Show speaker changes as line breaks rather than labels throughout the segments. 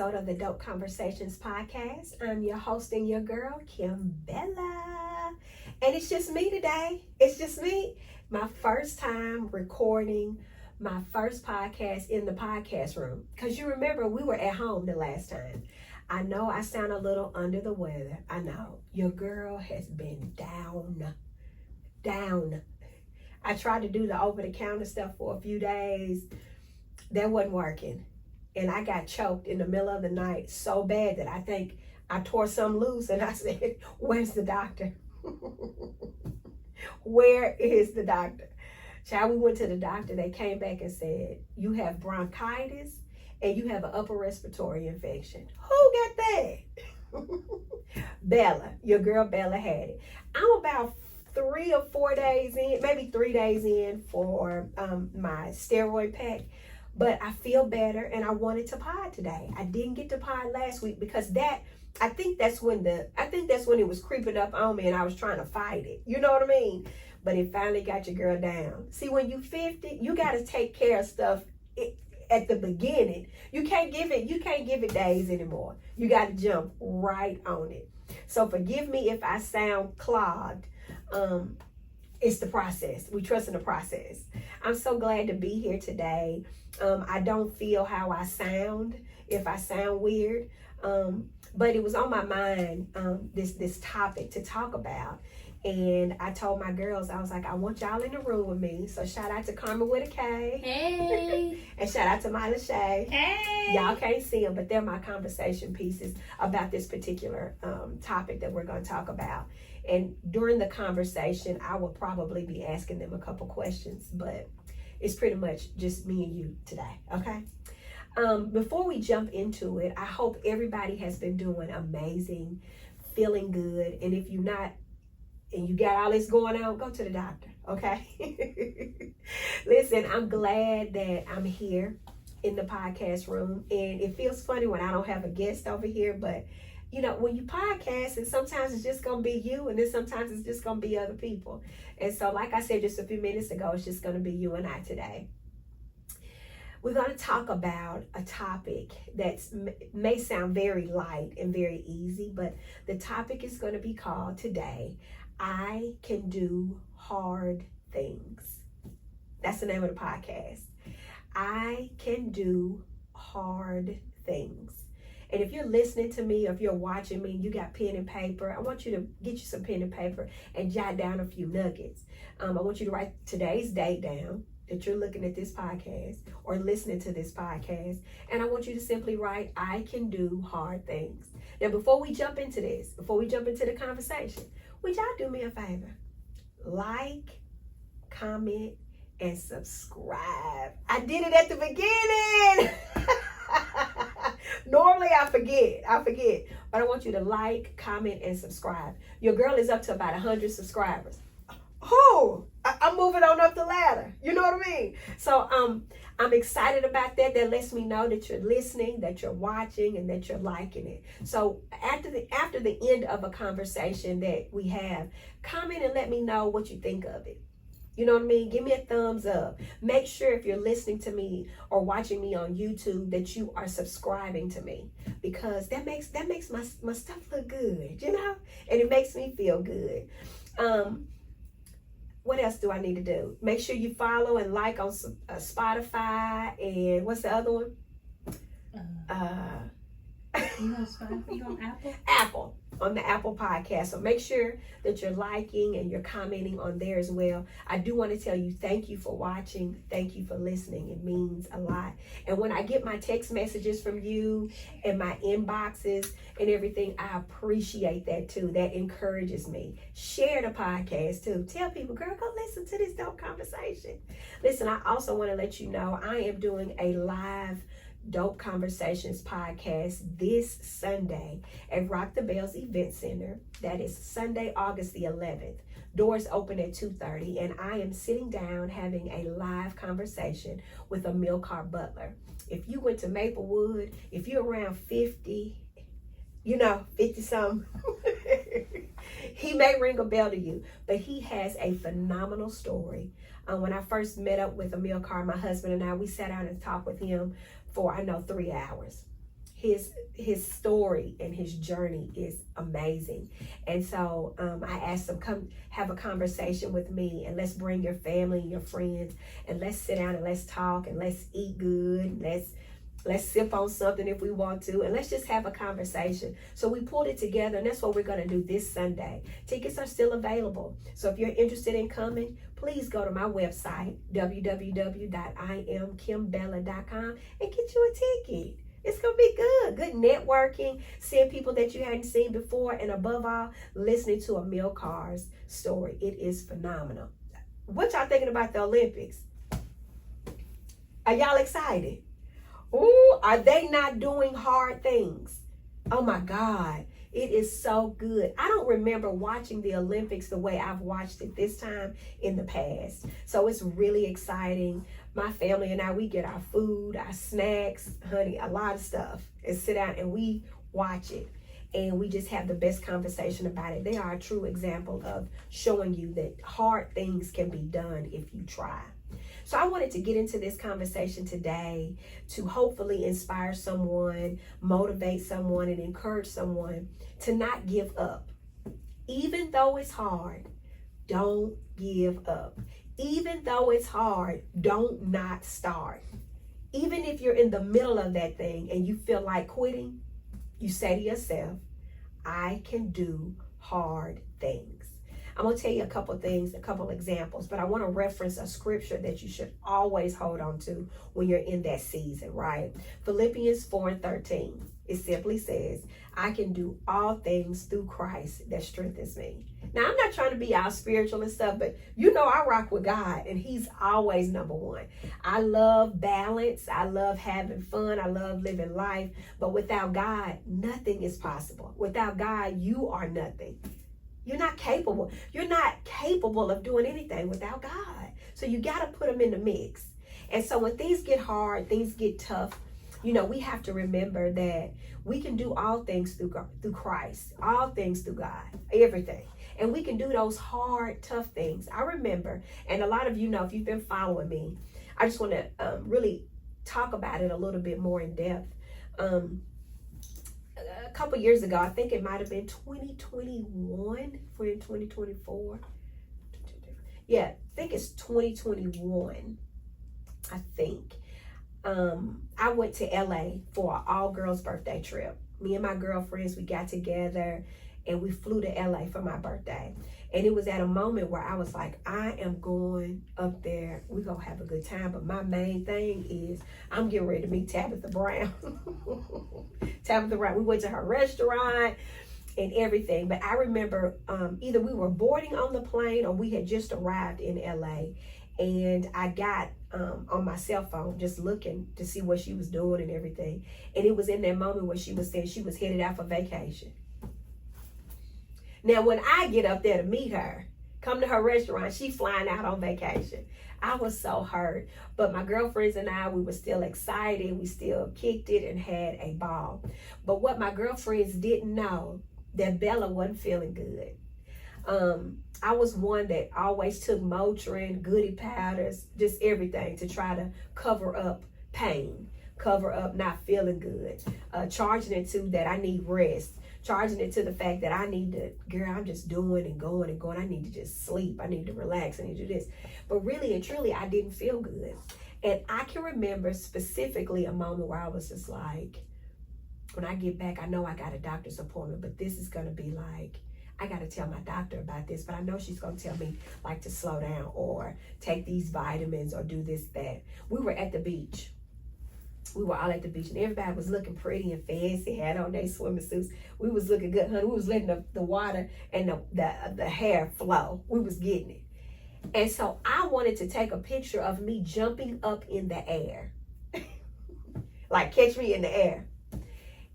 episode of the Dope Conversations podcast. I'm your host and your girl, Kim Bella. And it's just me today. It's just me. My first time recording my first podcast in the podcast room. Because you remember, we were at home the last time. I know I sound a little under the weather. I know. Your girl has been down. I tried to do the over-the-counter stuff for a few days. That wasn't working. And I got choked in the middle of the night so bad that I think I tore some loose, and I said, where's the doctor? Where is the doctor? Child, we went to the doctor. They came back and said, you have bronchitis and you have an upper respiratory infection. Who got that? Bella, your girl Bella had it. I'm about 3 or 4 days in, maybe 3 days in for my steroid pack. But I feel better, and I wanted to pod today. I didn't get to pod last week because I think that's when it was creeping up on me and I was trying to fight it. You know what I mean? But it finally got your girl down. See, when you 50, you got to take care of stuff at the beginning. You can't give it days anymore. You got to jump right on it. So forgive me if I sound clogged. It's the process. We trust in the process. I'm so glad to be here today. I don't feel how I sound, if I sound weird. But it was on my mind, this topic to talk about. And I told my girls, I was like, I want y'all in the room with me. So shout out to Carmen with a K.
Hey.
And shout out to Myla Shay.
Hey.
Y'all can't see them, but they're my conversation pieces about this particular topic that we're going to talk about. And during the conversation, I will probably be asking them a couple questions, but it's pretty much just me and you today, okay? Before we jump into it, I hope everybody has been doing amazing, feeling good. And if you're not, and you got all this going on, go to the doctor, okay? Listen, I'm glad that I'm here in the podcast room. And it feels funny when I don't have a guest over here, but you know, when you podcast, and sometimes it's just going to be you, and then sometimes it's just going to be other people. And so, like I said just a few minutes ago, it's just going to be you and I today. We're going to talk about a topic that may sound very light and very easy, but the topic is going to be called today, I Can Do Hard Things. That's the name of the podcast. I can do hard things. And if you're listening to me, or if you're watching me, you got pen and paper, I want you to get you some pen and paper and jot down a few nuggets. I want you to write today's date down that you're looking at this podcast or listening to this podcast. And I want you to simply write, I can do hard things. Now, before we jump into this, before we jump into the conversation, would y'all do me a favor? Like, comment, and subscribe. I did it at the beginning. Normally I forget, but I want you to like, comment, and subscribe. Your girl is up to about 100 subscribers. Oh, I'm moving on up the ladder. You know what I mean? So I'm excited about that. That lets me know that you're listening, that you're watching, and that you're liking it. So after the end of a conversation that we have, comment and let me know what you think of it. You know what I mean? Give me a thumbs up. Make sure if you're listening to me or watching me on YouTube that you are subscribing to me, because that makes my stuff look good, you know? And it makes me feel good. What else do I need to do? Make sure you follow and like on Spotify, and what's the other one?
You on Spotify? You on Apple?
Apple. On the Apple podcast. So make sure that you're liking and you're commenting on there as well. I do want to tell you, thank you for watching. Thank you for listening. It means a lot. And when I get my text messages from you and my inboxes and everything, I appreciate that too. That encourages me. Share the podcast too. Tell people, girl, go listen to this dope conversation. Listen, I also want to let you know I am doing a live Dope Conversations podcast this Sunday at Rock the Bells Event Center. That is Sunday, August the 11th. Doors open at 2:30, and I am sitting down having a live conversation with a Milcar butler. If you went to Maplewood, if you're around 50, 50 something, he may ring a bell to you, but he has a phenomenal story. When I first met up with Emil Carr, my husband and I, we sat down and talked with him for, 3 hours. his story and his journey is amazing. And so I asked him, come have a conversation with me, and let's bring your family and your friends, and let's sit down and let's talk, and let's eat good, let's sip on something if we want to, and let's just have a conversation. So we pulled it together, and that's what we're going to do this Sunday. Tickets are still available. So if you're interested in coming, please go to my website, www.imkimbella.com, and get you a ticket. It's going to be good. Good networking, seeing people that you hadn't seen before, and above all, listening to Emil Carr's story. It is phenomenal. What y'all thinking about the Olympics? Are y'all excited? Ooh, are they not doing hard things? Oh my God, it is so good. I don't remember watching the Olympics the way I've watched it this time in the past. So it's really exciting. My family and I, we get our food, our snacks, honey, a lot of stuff, and sit down and we watch it. And we just have the best conversation about it. They are a true example of showing you that hard things can be done if you try. So I wanted to get into this conversation today to hopefully inspire someone, motivate someone, and encourage someone to not give up. Even though it's hard, don't give up. Even though it's hard, don't not start. Even if you're in the middle of that thing and you feel like quitting, you say to yourself, I can do hard things. I'm going to tell you a couple things, a couple examples, but I want to reference a scripture that you should always hold on to when you're in that season, right? Philippians 4:13. It simply says, I can do all things through Christ that strengthens me. Now, I'm not trying to be all spiritual and stuff, but you know I rock with God, and he's always number one. I love balance. I love having fun. I love living life. But without God, nothing is possible. Without God, you are nothing. You're not capable. You're not capable of doing anything without God. So you got to put him in the mix. And so when things get hard, things get tough, you know, we have to remember that we can do all things through Christ, all things through God, everything. And we can do those hard, tough things. I remember, and a lot of you know, if you've been following me, I just want to really talk about it a little bit more in depth. A couple years ago, I think it might have been 2021, we're in 2024. Yeah, I think it's 2021, I think. I went to LA for an all-girls birthday trip. Me and my girlfriends, we got together and we flew to LA for my birthday. And it was at a moment where I was like, I am going up there. We're going to have a good time. But my main thing is I'm getting ready to meet Tabitha Brown. Tabitha Brown. We went to her restaurant and everything. But I remember either we were boarding on the plane or we had just arrived in LA. And I got on my cell phone just looking to see what she was doing and everything. And it was in that moment where she was saying she was headed out for vacation. Now, when I get up there to meet her, come to her restaurant, she's flying out on vacation. I was so hurt. But my girlfriends and I, we were still excited. We still kicked it and had a ball. But what my girlfriends didn't know, that Bella wasn't feeling good. I was one that always took Motrin, goody powders, just everything to try to cover up pain, cover up not feeling good, charging it to that I need rest, charging it to the fact that I need to, girl, I'm just doing and going and going. I need to just sleep. I need to relax. I need to do this. But really and truly, I didn't feel good. And I can remember specifically a moment where I was just like, when I get back, I know I got a doctor's appointment, but this is going to be like, I got to tell my doctor about this, but I know she's going to tell me like to slow down or take these vitamins or do this, that. We were at the beach. We were all at the beach and everybody was looking pretty and fancy, had on their swimming suits. We was looking good, honey. We was letting the water and the hair flow. We was getting it. And so I wanted to take a picture of me jumping up in the air. Like catch me in the air.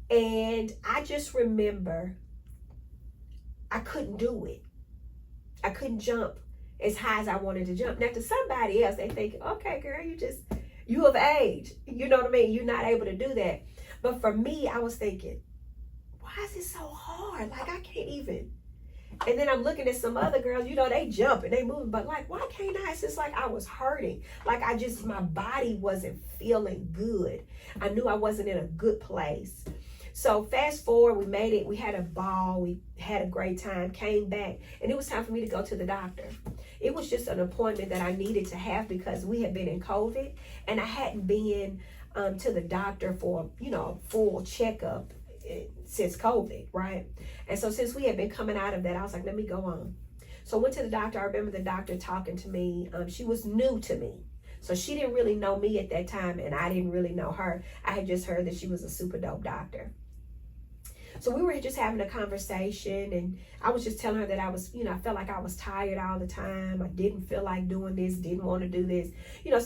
And I just remember I couldn't do it. I couldn't jump as high as I wanted to jump. Now to somebody else, they think, okay, girl, you of age. You know what I mean? You're not able to do that. But for me, I was thinking, why is it so hard? Like I can't even. And then I'm looking at some other girls, you know, they jump and they moving, but like, why can't I? It's just like I was hurting. Like my body wasn't feeling good. I knew I wasn't in a good place. So fast forward, we made it. We had a ball. We had a great time, came back, and it was time for me to go to the doctor. It was just an appointment that I needed to have because we had been in COVID and I hadn't been to the doctor for, full checkup since COVID, right? And so since we had been coming out of that, I was like, let me go on. So I went to the doctor. I remember the doctor talking to me. She was new to me. So she didn't really know me at that time, and I didn't really know her. I had just heard that she was a super dope doctor. So we were just having a conversation, and I was just telling her that I was, I felt like I was tired all the time. I didn't feel like doing this, didn't want to do this.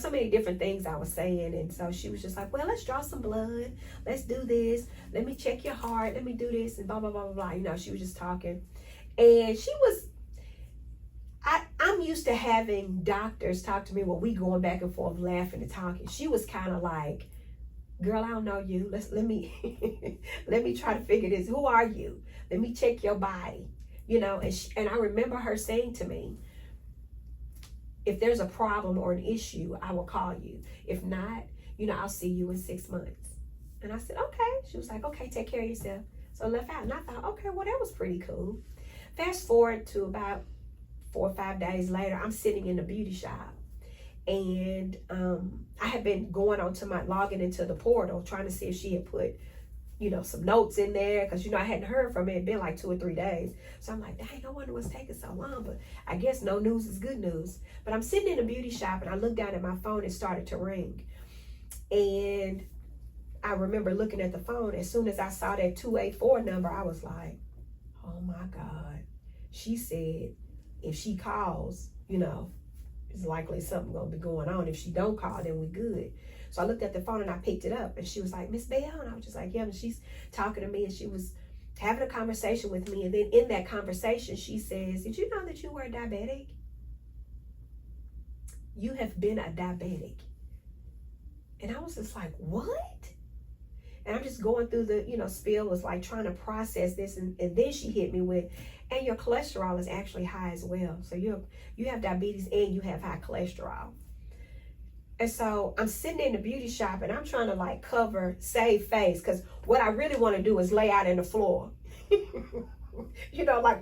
So many different things I was saying. And so she was just like, well, let's draw some blood. Let's do this. Let me check your heart. Let me do this, and blah, blah, blah, blah, blah. She was just talking. And she was, I'm used to having doctors talk to me while we going back and forth laughing and talking. She was kind of like, girl, I don't know you. Let me let me try to figure this. Who are you? Let me check your body. And I remember her saying to me, if there's a problem or an issue, I will call you. If not, I'll see you in 6 months. And I said, okay. She was like, okay, take care of yourself. So I left out, and I thought, okay, well, that was pretty cool. Fast forward to about 4 or 5 days later, I'm sitting in the beauty shop. And I had been logging into the portal, trying to see if she had put, some notes in there. Because, I hadn't heard from her. It had been like 2 or 3 days. So I'm like, dang, I wonder what's taking so long. But I guess no news is good news. But I'm sitting in the beauty shop, and I looked down at my phone. It started to ring. And I remember looking at the phone. As soon as I saw that 284 number, I was like, oh, my God. She said, if she calls, it's likely something gonna be going on. If she don't call, then we good. So I looked at the phone and I picked it up, and she was like, Miss Bell, and I was just like, yeah. And she's talking to me, and she was having a conversation with me. And then in that conversation, she says, did you know that you were a diabetic? You have been a diabetic. And I was just like, what? And I'm just going through the, spiel, was like trying to process this. And then she hit me with, and your cholesterol is actually high as well. So you have diabetes and you have high cholesterol. And so I'm sitting in the beauty shop, and I'm trying to save face. Because what I really want to do is lay out in the floor.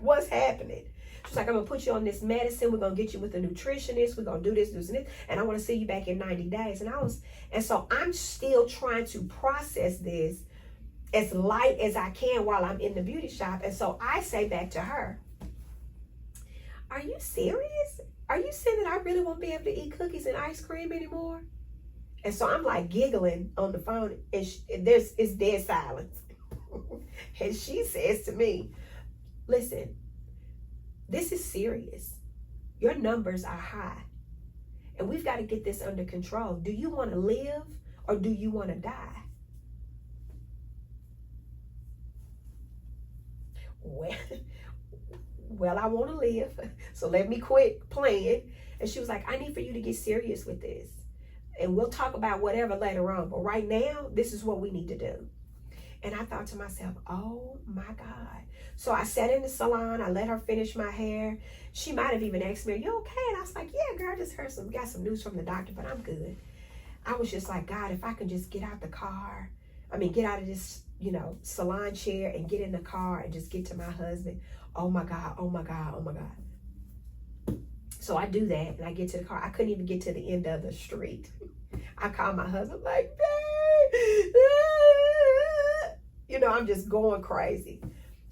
What's happening? She's like, I'm going to put you on this medicine. We're going to get you with a nutritionist. We're going to do this, this, and this. And I want to see you back in 90 days. And so I'm still trying to process this as light as I can while I'm in the beauty shop. And so I say back to her, are you serious? Are you saying that I really won't be able to eat cookies and ice cream anymore? And so I'm like giggling on the phone, and it's dead silence. And she says to me, listen, this is serious. Your numbers are high, and we've got to get this under control. Do you want to live or do you want to die? Well, I want to live, so let me quit playing. And she was like, I need for you to get serious with this, and we'll talk about whatever later on. But right now, this is what we need to do. And I thought to myself, oh my God. So I sat in the salon. I let her finish my hair. She might have even asked me, are you okay? And I was like, yeah, girl, I just got some news from the doctor, but I'm good. I was just like, God, if I can just get out of this, salon chair and get in the car and just get to my husband. Oh my God, oh my God, oh my God. So I do that, and I get to the car. I couldn't even get to the end of the street. I called my husband like, babe, I'm just going crazy.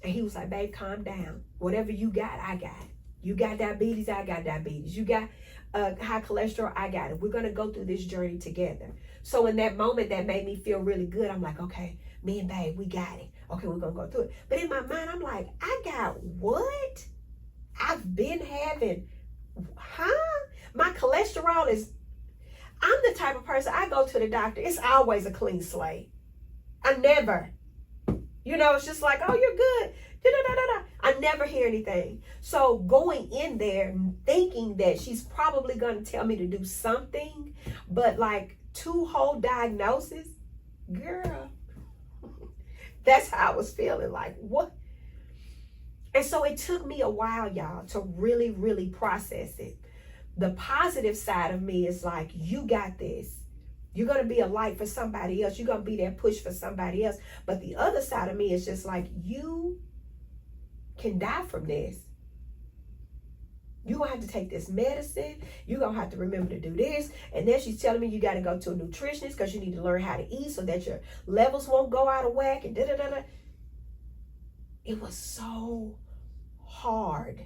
And he was like, babe, calm down. Whatever you got, I got it. You got diabetes, I got diabetes. You got high cholesterol, I got it. We're going to go through this journey together. So in that moment, that made me feel really good. I'm like, okay, me and babe, we got it. Okay, we're going to go through it. But in my mind, I'm like, I got what? I've been having, my cholesterol I'm the type of person, I go to the doctor, it's always a clean slate. I never, it's just like, oh, you're good. I never hear anything. So going in there thinking that she's probably going to tell me to do something, but like 2 whole diagnoses, girl, that's how I was feeling. Like, what? And so it took me a while, y'all, to really, really process it. The positive side of me is like, you got this. You're going to be a light for somebody else. You're going to be that push for somebody else. But the other side of me is just like, you can die from this. You're going to have to take this medicine. You're going to have to remember to do this. And then she's telling me you got to go to a nutritionist because you need to learn how to eat so that your levels won't go out of whack and da-da-da-da. It was so hard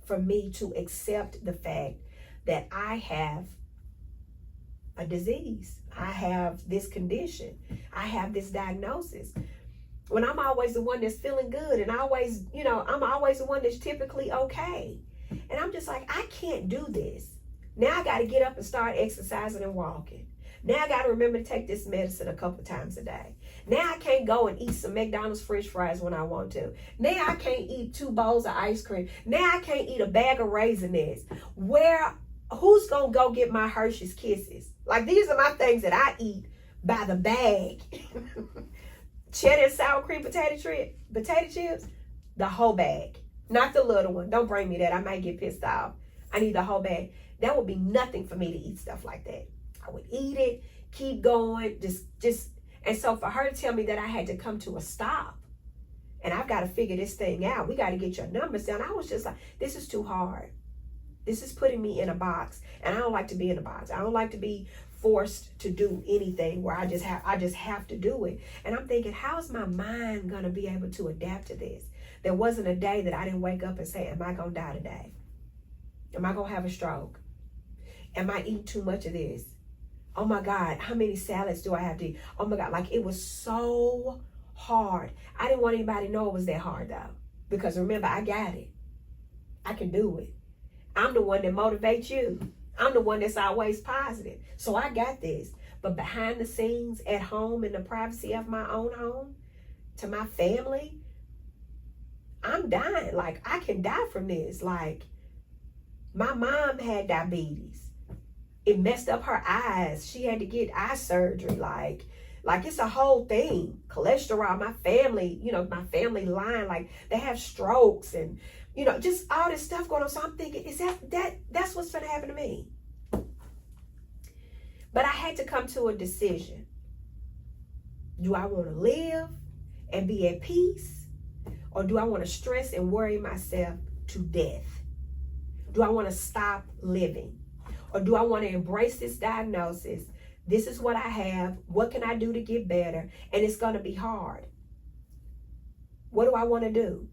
for me to accept the fact that I have a disease. I have this condition. I have this diagnosis. When I'm always the one that's feeling good and always, I'm always the one that's typically okay. And I'm just like, I can't do this. Now I got to get up and start exercising and walking. Now I got to remember to take this medicine a couple times a day. Now I can't go and eat some McDonald's French fries when I want to. Now I can't eat 2 bowls of ice cream. Now I can't eat a bag of Raisinets. Who's going to go get my Hershey's Kisses? Like, these are my things that I eat by the bag. Cheddar and sour cream potato chips, the whole bag. Not the little one. Don't bring me that. I might get pissed off. I need the whole bag. That would be nothing for me to eat stuff like that. I would eat it, keep going, just. And so for her to tell me that I had to come to a stop and I've got to figure this thing out. We got to get your numbers down. I was just like, this is too hard. This is putting me in a box, and I don't like to be in a box. I don't like to be forced to do anything where I just have to do it. And I'm thinking, how's my mind going to be able to adapt to this? There wasn't a day that I didn't wake up and say, am I going to die today? Am I going to have a stroke? Am I eating too much of this? Oh my God, how many salads do I have to eat? Oh my God, like, it was so hard. I didn't want anybody to know it was that hard though. Because remember, I got it. I can do it. I'm the one that motivates you. I'm the one that's always positive. So I got this. But behind the scenes, at home, in the privacy of my own home, to my family, I'm dying. Like, I can die from this. Like, my mom had diabetes. It messed up her eyes. She had to get eye surgery. Like it's a whole thing. Cholesterol, my family, my family line, like, they have strokes and, just all this stuff going on. So I'm thinking, is that's what's going to happen to me? But I had to come to a decision. Do I want to live and be at peace? Or do I want to stress and worry myself to death? Do I want to stop living? Or do I want to embrace this diagnosis? This is what I have. What can I do to get better? And it's going to be hard. What do I want to do?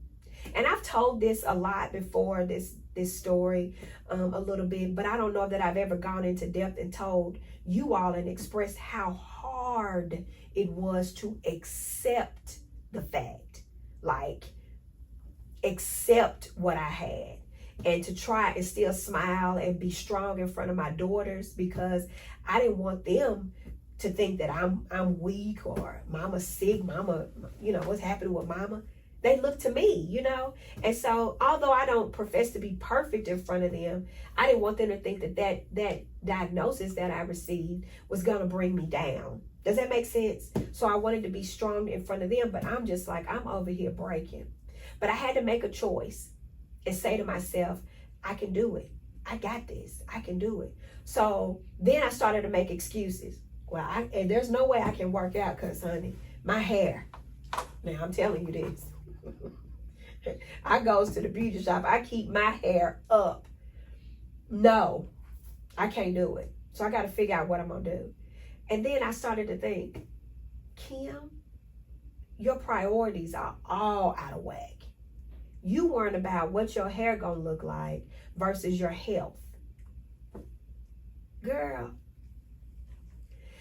And I've told this a lot before, this story a little bit, but I don't know that I've ever gone into depth and told you all and expressed how hard it was to accept the fact, like, accept what I had. And to try and still smile and be strong in front of my daughters, because I didn't want them to think that I'm weak or mama's sick, mama, what's happening with mama. They look to me, And so, although I don't profess to be perfect in front of them, I didn't want them to think that diagnosis that I received was going to bring me down. Does that make sense? So I wanted to be strong in front of them, but I'm just like, I'm over here breaking. But I had to make a choice and say to myself, I can do it. I got this. I can do it. So then I started to make excuses. Well, and there's no way I can work out because, honey, my hair. Now, I'm telling you this. I goes to the beauty shop. I keep my hair up. No, I can't do it. So I got to figure out what I'm going to do. And then I started to think, Kim, your priorities are all out of whack. You worrying about what your hair gonna look like versus your health. Girl.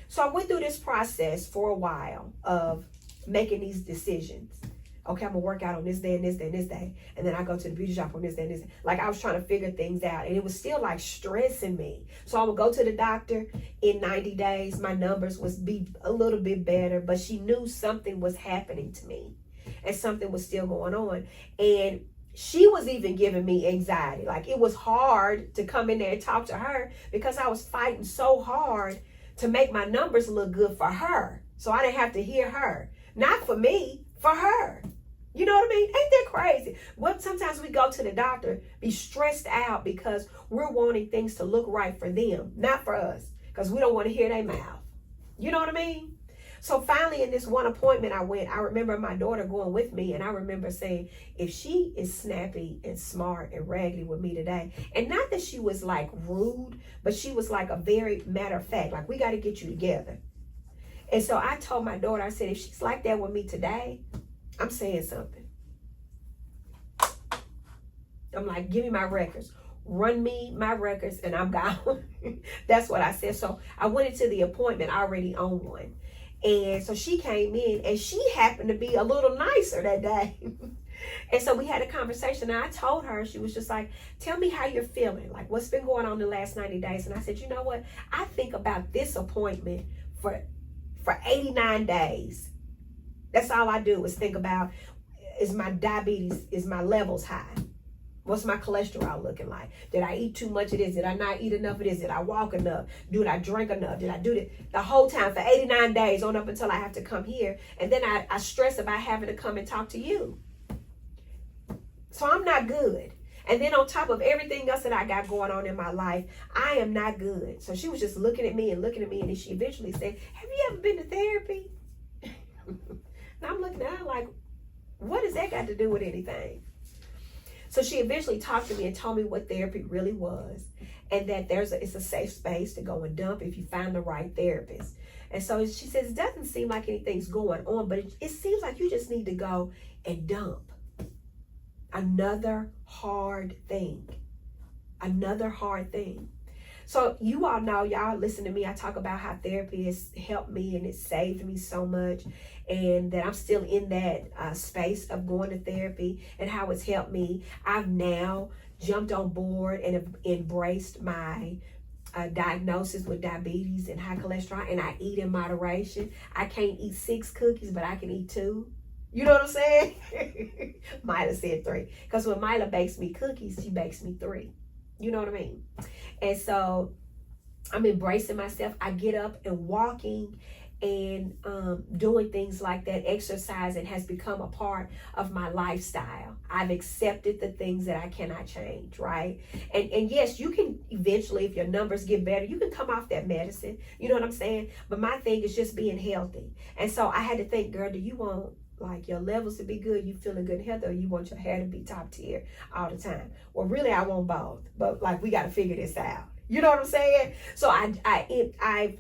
So I went through this process for a while of making these decisions. Okay, I'm gonna work out on this day and this day and this day. And then I go to the beauty shop on this day and this day. Like, I was trying to figure things out, and it was still like stressing me. So I would go to the doctor in 90 days. My numbers would be a little bit better, but she knew something was happening to me. And something was still going on. And she was even giving me anxiety. Like, it was hard to come in there and talk to her because I was fighting so hard to make my numbers look good for her. So I didn't have to hear her. Not for me, for her. You know what I mean? Ain't that crazy? Well, sometimes we go to the doctor, be stressed out because we're wanting things to look right for them, not for us, because we don't want to hear their mouth. You know what I mean? So finally, in this one appointment I went, I remember my daughter going with me, and I remember saying, if she is snappy and smart and raggedy with me today, and not that she was like rude, but she was like a very matter of fact, like, we got to get you together. And so I told my daughter, I said, if she's like that with me today, I'm saying something. I'm like, give me my records. Run me my records and I'm gone. That's what I said. So I went into the appointment already on one. And so she came in, and she happened to be a little nicer that day. And so we had a conversation, and I told her, she was just like, tell me how you're feeling. Like, what's been going on the last 90 days? And I said, you know what? I think about this appointment for 89 days. That's all I do is think about, is my diabetes, is my levels high? What's my cholesterol looking like? Did I eat too much of this? Did I not eat enough of this? Did I walk enough? Did I drink enough? Did I do this? The whole time for 89 days on up until I have to come here. And then I stress about having to come and talk to you. So I'm not good. And then on top of everything else that I got going on in my life, I am not good. So she was just looking at me. And then she eventually said, have you ever been to therapy? And I'm looking at her like, what does that got to do with anything? So she eventually talked to me and told me what therapy really was, and that it's a safe space to go and dump if you find the right therapist. And so she says, it doesn't seem like anything's going on, but it seems like you just need to go and dump. Another hard thing. Another hard thing. So you all know, y'all listen to me, I talk about how therapy has helped me and it saved me so much, and that I'm still in that space of going to therapy and how it's helped me. I've now jumped on board and have embraced my diagnosis with diabetes and high cholesterol, and I eat in moderation. I can't eat 6 cookies, but I can eat 2. You know what I'm saying? Mila said 3. Because when Mila bakes me cookies, she bakes me 3. You know what I mean? And so I'm embracing myself. I get up and walking and doing things like that, exercising has become a part of my lifestyle. I've accepted the things that I cannot change, right? And yes, you can eventually, if your numbers get better, you can come off that medicine. You know what I'm saying? But my thing is just being healthy. And so I had to think, girl, do you want like your levels to be good, you feeling good health, or you want your hair to be top tier all the time? Well, really, I want both, but like we got to figure this out. You know what I'm saying? So I've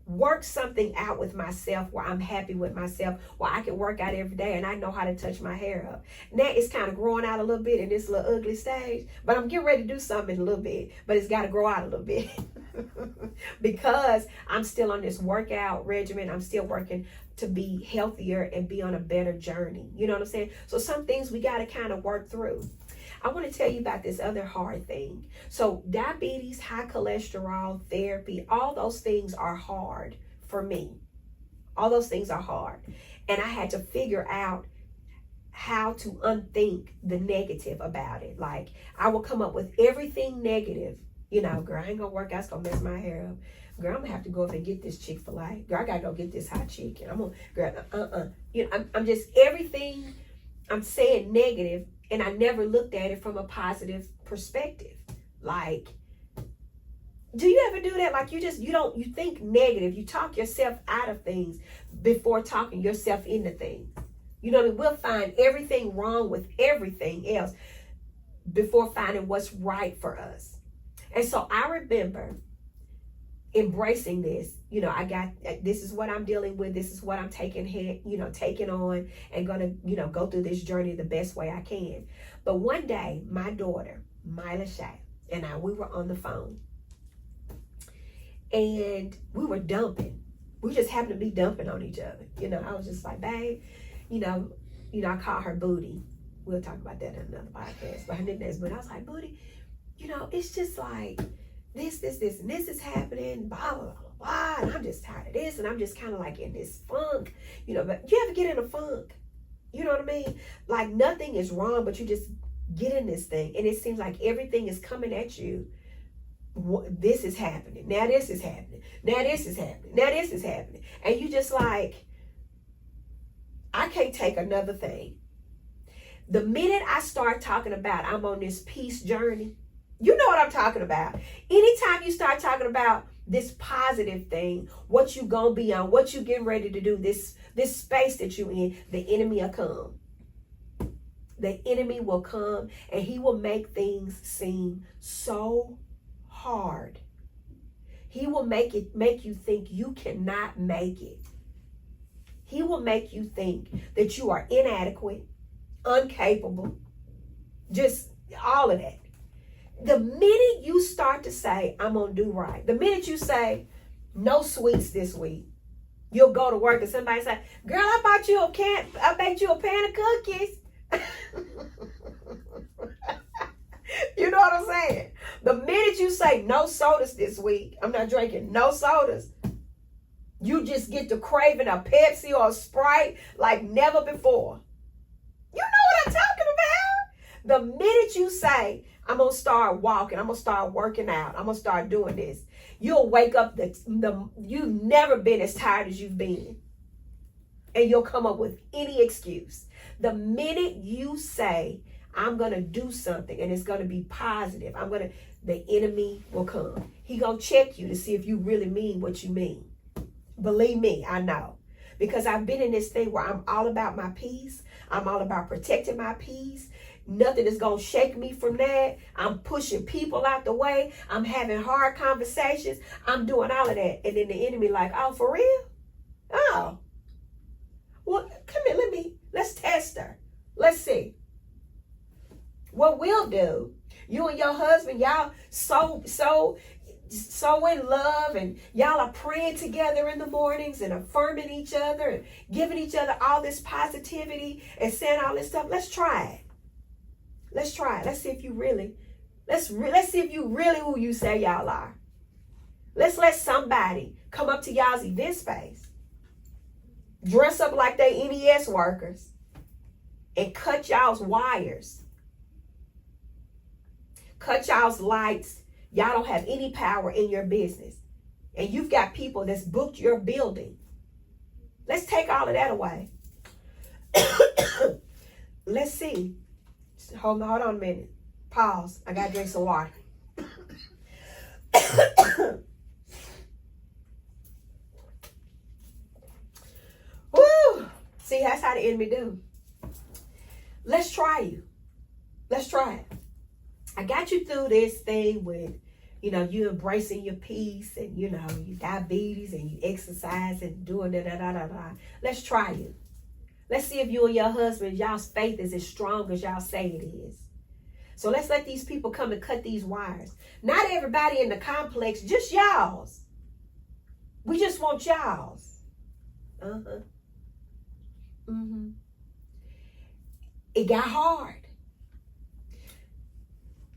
worked something out with myself where I'm happy with myself, where I can work out every day and I know how to touch my hair up. Now it's kind of growing out a little bit in this little ugly stage, but I'm getting ready to do something in a little bit, but it's got to grow out a little bit because I'm still on this workout regimen. I'm still working to be healthier and be on a better journey. You know what I'm saying? So some things we got to kind of work through. I want to tell you about this other hard thing. So diabetes, high cholesterol, therapy, all those things are hard for me. All those things are hard. And I had to figure out how to unthink the negative about it. Like I will come up with everything negative. You know, girl, I ain't gonna work out, it's gonna mess my hair up. Girl, I'm gonna have to go up and get this Chick-fil-A. Girl, I gotta go get this hot chicken. I'm gonna, girl, You know, I'm just, everything I'm saying negative, and I never looked at it from a positive perspective. Like, do you ever do that? Like you think negative. You talk yourself out of things before talking yourself into things. You know what I mean? We'll find everything wrong with everything else before finding what's right for us. And so I remember embracing this. You know, this is what I'm dealing with. This is what I'm taking on and gonna, go through this journey the best way I can. But one day, my daughter, Mila Shay, and we were on the phone and we were dumping. We just happened to be dumping on each other. You know, I was just like, babe, I call her Booty. We'll talk about that in another podcast, but her nickname's Booty. I was like, Booty, it's just like this, and this is happening, blah, blah, blah, blah, and I'm just tired of this, and I'm just kind of like in this funk, but you ever get in a funk? You know what I mean? Like nothing is wrong, but you just get in this thing, and it seems like everything is coming at you. This is happening. Now this is happening. Now this is happening. Now this is happening. And you just like, I can't take another thing. The minute I start talking about I'm on this peace journey, you know what I'm talking about. Anytime you start talking about this positive thing, what you gonna be on, what you getting ready to do, this space that you in, the enemy will come. The enemy will come and he will make things seem so hard. He will make you think you cannot make it. He will make you think that you are inadequate, incapable, just all of that. The minute you start to say, I'm going to do right, the minute you say, no sweets this week, you'll go to work and somebody say, girl, I baked you a pan of cookies. You know what I'm saying? The minute you say no sodas this week, I'm not drinking no sodas, you just get to craving a Pepsi or a Sprite like never before. You know what I'm talking about? The minute you say, I'm going to start walking, I'm going to start working out, I'm going to start doing this, you'll wake up, you've never been as tired as you've been. And you'll come up with any excuse. The minute you say, I'm going to do something and it's going to be positive, the enemy will come. He going to check you to see if you really mean what you mean. Believe me, I know. Because I've been in this thing where I'm all about my peace. I'm all about protecting my peace. Nothing is going to shake me from that. I'm pushing people out the way. I'm having hard conversations. I'm doing all of that. And then the enemy like, oh, for real? Oh. Well, come here, let's test her. Let's see. What we'll do, you and your husband, y'all so in love, and y'all are praying together in the mornings and affirming each other and giving each other all this positivity and saying all this stuff. Let's try it. Let's try it. Let's see if you really who you say y'all are. Let's let somebody come up to y'all's event space, dress up like they NES workers, and cut y'all's wires, cut y'all's lights. Y'all don't have any power in your business. And you've got people that's booked your building. Let's take all of that away. Let's see. Hold on a minute. Pause. I got to drink some water. Woo! See, that's how the enemy do. Let's try you. Let's try it. I got you through this thing with, you embracing your peace and, your diabetes and you exercise and doing da-da-da-da-da. Let's try you. Let's see if you and your husband, y'all's faith is as strong as y'all say it is. So let's let these people come and cut these wires. Not everybody in the complex, just y'all's. We just want y'all's. It got hard.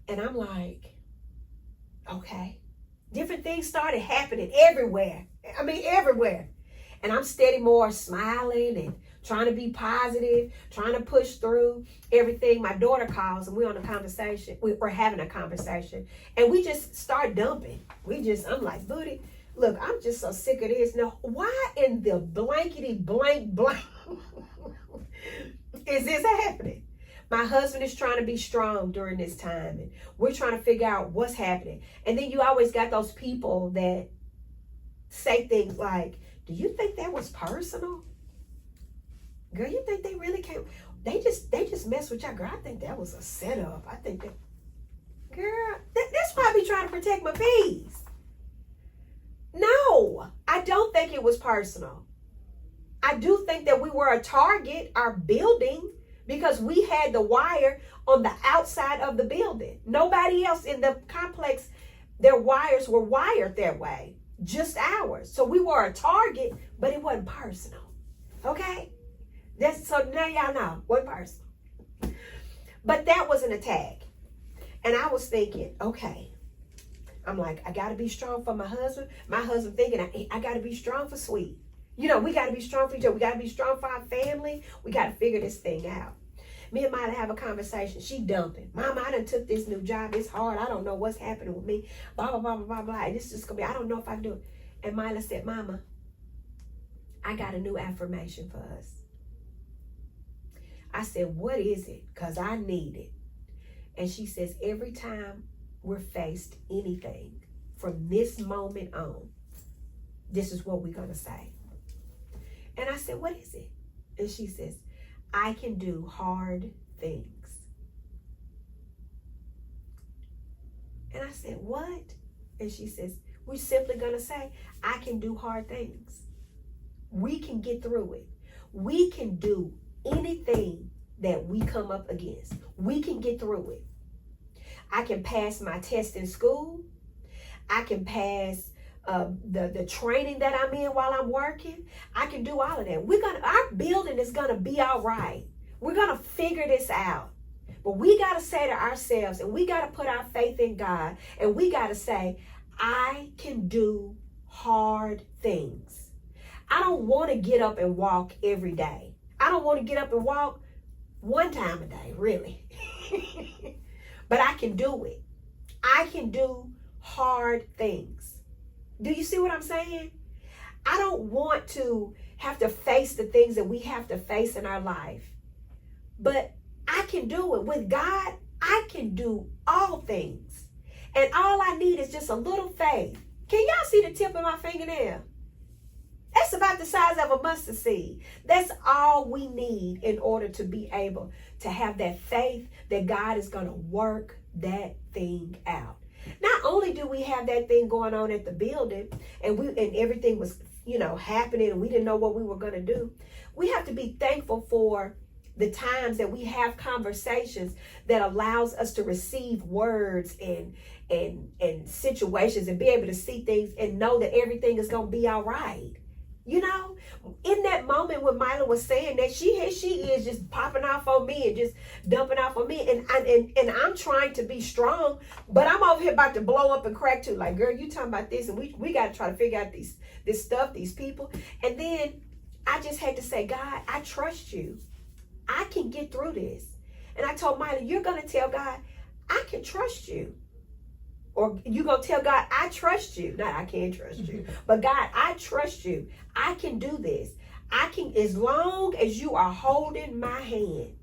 And I'm like, okay. Different things started happening everywhere. Everywhere. And I'm steady more smiling and trying to be positive, trying to push through everything. My daughter calls and we're on a conversation. We're having a conversation. And we just start dumping. I'm like, Booty, look, I'm just so sick of this. Now, why in the blankety blank is this happening? My husband is trying to be strong during this time, and we're trying to figure out what's happening. And then you always got those people that say things like, do you think that was personal? Girl, you think they really came? They just messed with y'all. Girl, I think that was a setup. I think that, girl, that's why I be trying to protect my peace. No, I don't think it was personal. I do think that we were a target, our building, because we had the wire on the outside of the building. Nobody else in the complex, their wires were wired that way, just ours. So we were a target, but it wasn't personal. Okay? So now y'all know, wasn't personal. But that was an attack. And I was thinking, okay. I'm like, I got to be strong for my husband. My husband thinking, I got to be strong for Sweet. We got to be strong for each other. We got to be strong for our family. We got to figure this thing out. Me and Mila have a conversation. She dumping. Mama, I done took this new job. It's hard. I don't know what's happening with me. Blah, blah, blah, blah, blah, blah. And it's just going to be, I don't know if I can do it. And Mila said, Mama, I got a new affirmation for us. I said, what is it? Because I need it. And she says, every time we're faced anything, from this moment on, this is what we're going to say. And I said, what is it? And she says, I can do hard things. And I said, what? And she says, we're simply going to say, I can do hard things. We can get through it. We can do anything that we come up against. We can get through it. I can pass my test in school. I can pass the training that I'm in while I'm working. I can do all of that. Our building is gonna be all right. We're gonna figure this out. But we gotta say to ourselves, and we gotta put our faith in God, and we gotta say, I can do hard things. I don't want to get up and walk every day. I don't want to get up and walk one time a day, really. But I can do it. I can do hard things. Do you see what I'm saying? I don't want to have to face the things that we have to face in our life. But I can do it. With God, I can do all things. And all I need is just a little faith. Can y'all see the tip of my fingernail? That's about the size of a mustard seed. That's all we need in order to be able to have that faith that God is going to work that thing out. Not only do we have that thing going on at the building and everything was, happening and we didn't know what we were going to do. We have to be thankful for the times that we have conversations that allows us to receive words and situations and be able to see things and know that everything is going to be all right. In that moment when Mila was saying that, she is just popping off on me and just dumping off on me. And I'm trying to be strong, but I'm over here about to blow up and crack too. Like, girl, you talking about this, and we got to try to figure out this stuff, these people. And then I just had to say, God, I trust you. I can get through this. And I told Mila, you're going to tell God, I can trust you. Or you going to tell God, I trust you. Not I can't trust you. But God, I trust you. I can do this. I can, as long as you are holding my hand.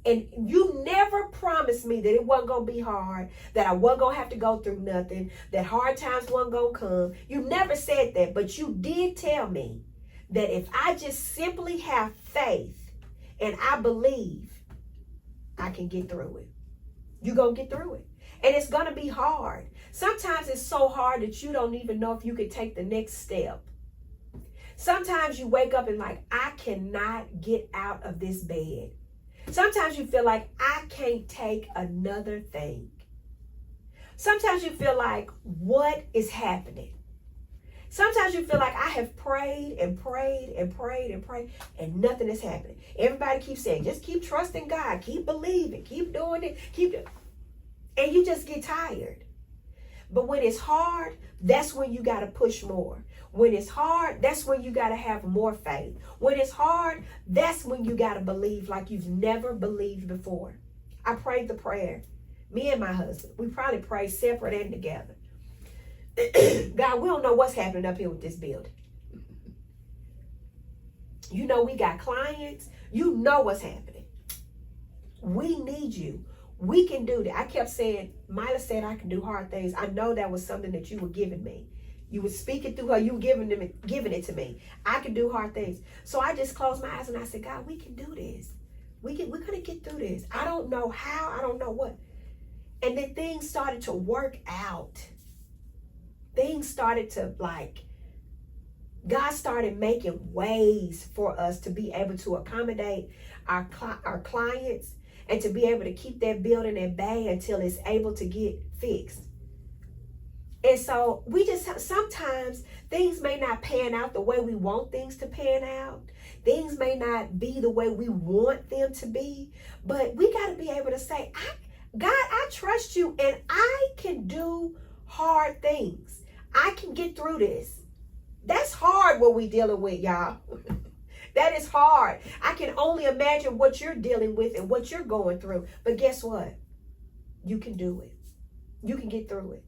And you never promised me that it wasn't going to be hard, that I wasn't going to have to go through nothing, that hard times wasn't going to come. You never said that, but you did tell me that if I just simply have faith and I believe, I can get through it. You're going to get through it. And it's going to be hard. Sometimes it's so hard that you don't even know if you could take the next step. Sometimes you wake up and like, I cannot get out of this bed. Sometimes you feel like I can't take another thing. Sometimes you feel like, what is happening? Sometimes you feel like I have prayed and prayed and prayed and prayed and nothing is happening. Everybody keeps saying, just keep trusting God, keep believing, keep doing it, and you just get tired. But when it's hard, that's when you got to push more. When it's hard, that's when you got to have more faith. When it's hard, that's when you got to believe like you've never believed before. I prayed the prayer. Me and my husband, we probably prayed separate and together. God, we don't know what's happening up here with this building. We got clients. You know what's happening. We need you. We can do that. I kept saying, Mila said I can do hard things. I know that was something that you were giving me. You were speaking through her. You were giving it to me. I can do hard things. So I just closed my eyes and I said, God, we can do this. We're going to get through this. I don't know how. I don't know what. And then things started to work out. Things started to God started making ways for us to be able to accommodate our clients and to be able to keep that building at bay until it's able to get fixed. And so sometimes things may not pan out the way we want things to pan out. Things may not be the way we want them to be, but we got to be able to say, God, I trust you and I can do hard things. I can get through this. That's hard what we dealing with, y'all. That is hard. I can only imagine what you're dealing with and what you're going through. But guess what? You can do it. You can get through it.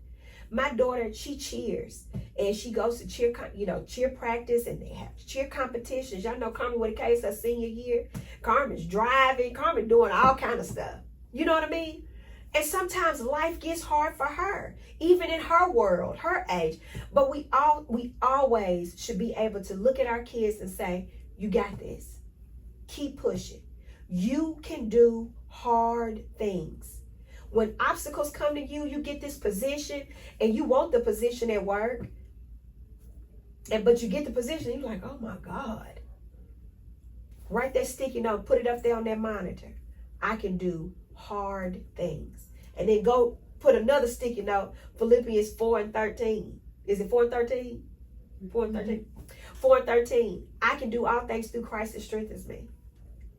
My daughter, she cheers and she goes to cheer practice and they have cheer competitions. Y'all know Carmen with a case her senior year. Carmen's driving. Carmen doing all kind of stuff. You know what I mean? And sometimes life gets hard for her, even in her world, her age. But we always should be able to look at our kids and say, you got this. Keep pushing. You can do hard things. When obstacles come to you, you get this position and you want the position at work. But you get the position and you're like, oh my God. Write that sticky note, put it up there on that monitor. I can do hard things. And then go put another sticky note, Philippians 4:13. Is it 4:13? 4:13. 4:13. I can do all things through Christ that strengthens me.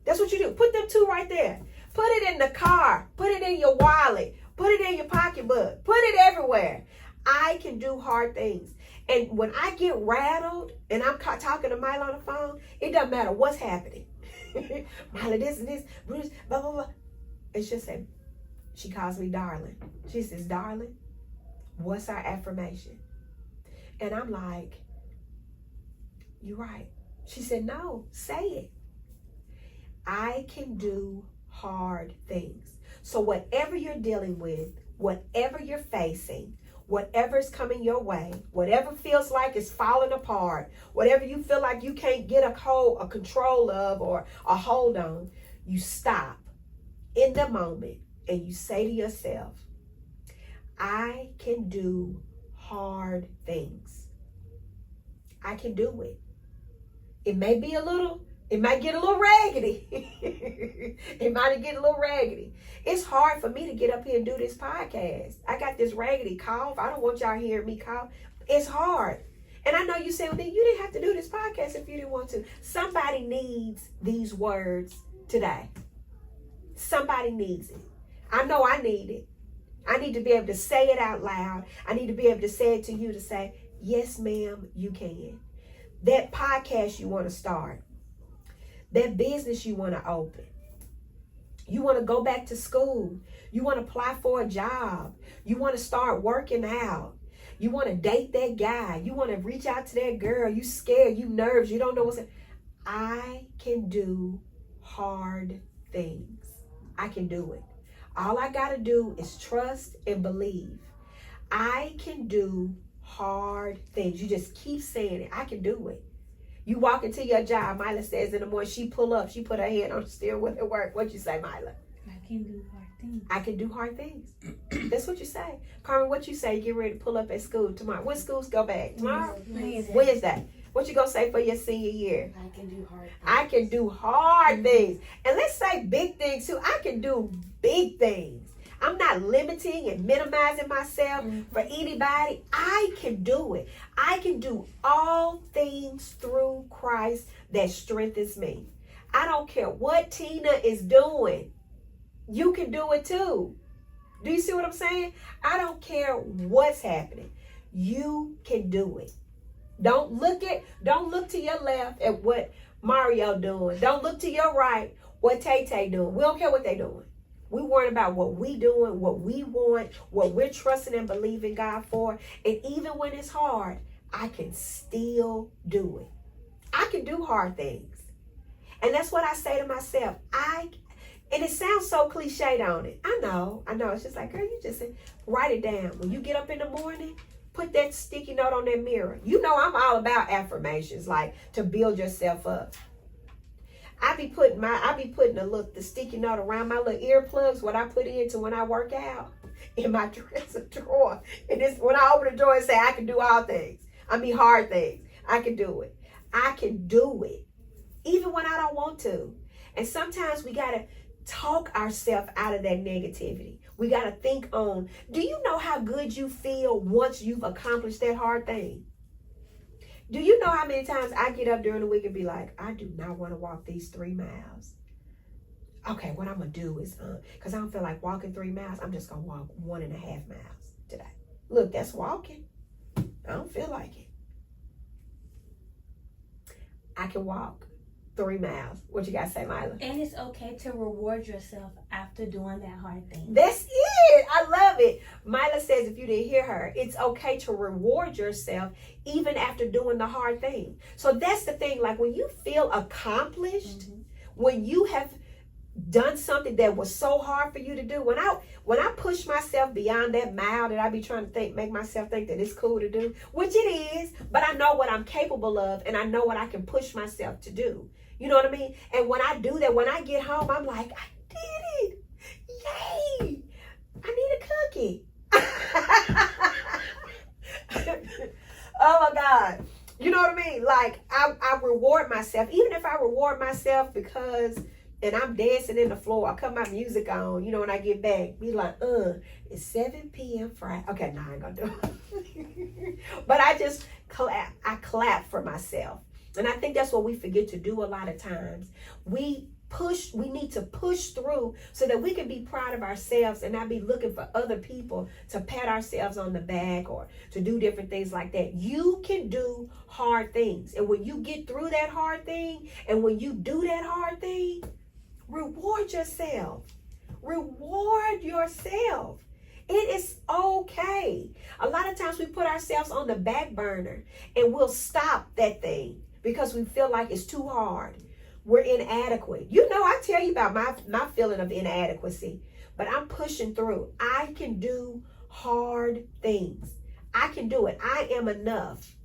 That's what you do. Put them two right there. Put it in the car. Put it in your wallet. Put it in your pocketbook. Put it everywhere. I can do hard things. And when I get rattled and I'm talking to Mila on the phone, it doesn't matter what's happening. Mila, this and this, Bruce, blah, blah, blah. It's just that she calls me darling. She says, darling, what's our affirmation? And I'm like, you're right. She said, no, say it. I can do hard things. So whatever you're dealing with, whatever you're facing, whatever is coming your way, whatever feels like it's falling apart, whatever you feel like you can't get a control of or a hold on, you stop in the moment and you say to yourself, I can do hard things. I can do it. It might get a little raggedy. It might get a little raggedy. It's hard for me to get up here and do this podcast. I got this raggedy cough. I don't want y'all hearing me cough. It's hard. And I know you say, well, then you didn't have to do this podcast if you didn't want to. Somebody needs these words today. Somebody needs it. I know I need it. I need to be able to say it out loud. I need to be able to say it to you to say, yes, ma'am, you can. That podcast you want to start. That business you want to open. You want to go back to school. You want to apply for a job. You want to start working out. You want to date that guy. You want to reach out to that girl. You scared, you nervous, you don't know what's. I can do hard things. I can do it. All I got to do is trust and believe. I can do hard things. You just keep saying it. I can do it. You walk into your job, Mila says in the morning, she pull up, she put her hand on the steering wheel at work. What you say, Mila?
I can do hard things.
I can do hard things. That's what you say. Carmen, what you say? You get ready to pull up at school tomorrow. When schools go back? Tomorrow? Wednesday. What you gonna say for your senior year?
I can do hard things.
I can do hard things. And let's say big things too. I can do big things. I'm not limiting and minimizing myself for anybody. I can do it. I can do all things through Christ that strengthens me. I don't care what Tina is doing. You can do it too. Do you see what I'm saying? I don't care what's happening. You can do it. Don't look to your left at what Mario doing. Don't look to your right what Tay doing. We don't care what they doing. We worry about what we doing, what we want, what we're trusting and believing God for. And even when it's hard, I can still do it. I can do hard things. And that's what I say to myself. And it sounds so cliche, don't it? I know. It's just like, girl, you just write it down. When you get up in the morning, put that sticky note on that mirror. You know I'm all about affirmations, like to build yourself up. I be putting the sticky note around my little earplugs, what I put into when I work out, in my dresser drawer. And this when I open the door and say I can do all things. I mean hard things. I can do it. I can do it. Even when I don't want to. And sometimes we gotta talk ourselves out of that negativity. We gotta think on, do you know how good you feel once you've accomplished that hard thing? Do you know how many times I get up during the week and be like, I do not want to walk these 3 miles. Okay, what I'm going to do is, because I don't feel like walking 3 miles, I'm just going to walk 1.5 miles today. Look, that's walking. I don't feel like it. I can walk 3 miles. What you got to say, Mila?
And it's okay to reward yourself after doing that hard thing.
That's it. I love it. Mila says, if you didn't hear her, it's okay to reward yourself even after doing the hard thing. So that's the thing. Like when you feel accomplished, when you have done something that was so hard for you to do. When I push myself beyond that mile that I be trying to make myself think that it's cool to do, which it is, but I know what I'm capable of and I know what I can push myself to do. You know what I mean? And when I do that, when I get home, I'm like, I did it. Yay. I need a cookie. Oh my God. You know what I mean? Like I reward myself, even if I reward myself because, and I'm dancing in the floor, I cut my music on, you know, when I get back, be like, it's 7 p.m. Friday. Okay, no, I ain't gonna do it. But I just clap for myself. And I think that's what we forget to do a lot of times. We need to push through so that we can be proud of ourselves and not be looking for other people to pat ourselves on the back or to do different things like that. You can do hard things. And when you get through that hard thing, and when you do that hard thing, reward yourself. Reward yourself. It is okay. A lot of times we put ourselves on the back burner and we'll stop that thing because we feel like it's too hard. We're inadequate. You know, I tell you about my feeling of inadequacy, but I'm pushing through. I can do hard things. I can do it. I am enough.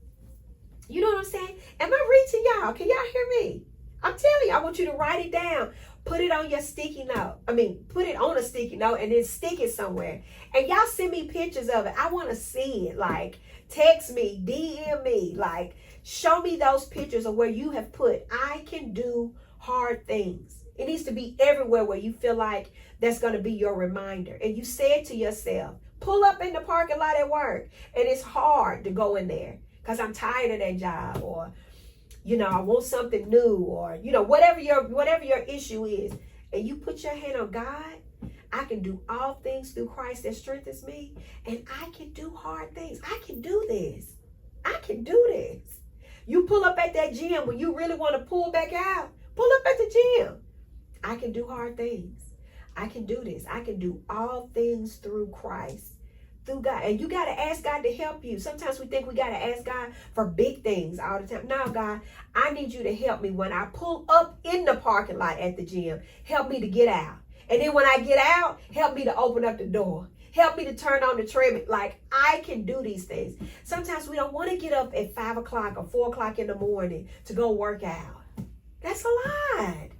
You know what I'm saying? Am I reaching y'all? Can y'all hear me? I'm telling you, I want you to write it down. Put it on your sticky note. Put it on a sticky note and then stick it somewhere. And y'all send me pictures of it. I want to see it. Like, text me, DM me, like, show me those pictures of where you have put, I can do hard things. It needs to be everywhere where you feel like that's going to be your reminder. And you say it to yourself. Pull up in the parking lot at work. And it's hard to go in there because I'm tired of that job, or, you know, I want something new, or, you know, whatever your issue is. And you put your hand on God. I can do all things through Christ that strengthens me. And I can do hard things. I can do this. I can do this. You pull up at that gym when you really want to pull back out. Pull up at the gym. I can do hard things. I can do this. I can do all things through Christ, through God. And you got to ask God to help you. Sometimes we think we got to ask God for big things all the time. No, God, I need you to help me when I pull up in the parking lot at the gym. Help me to get out. And then when I get out, help me to open up the door. Help me to turn on the treadmill. Like, I can do these things. Sometimes we don't want to get up at 5 o'clock or 4 o'clock in the morning to go work out. That's a lot.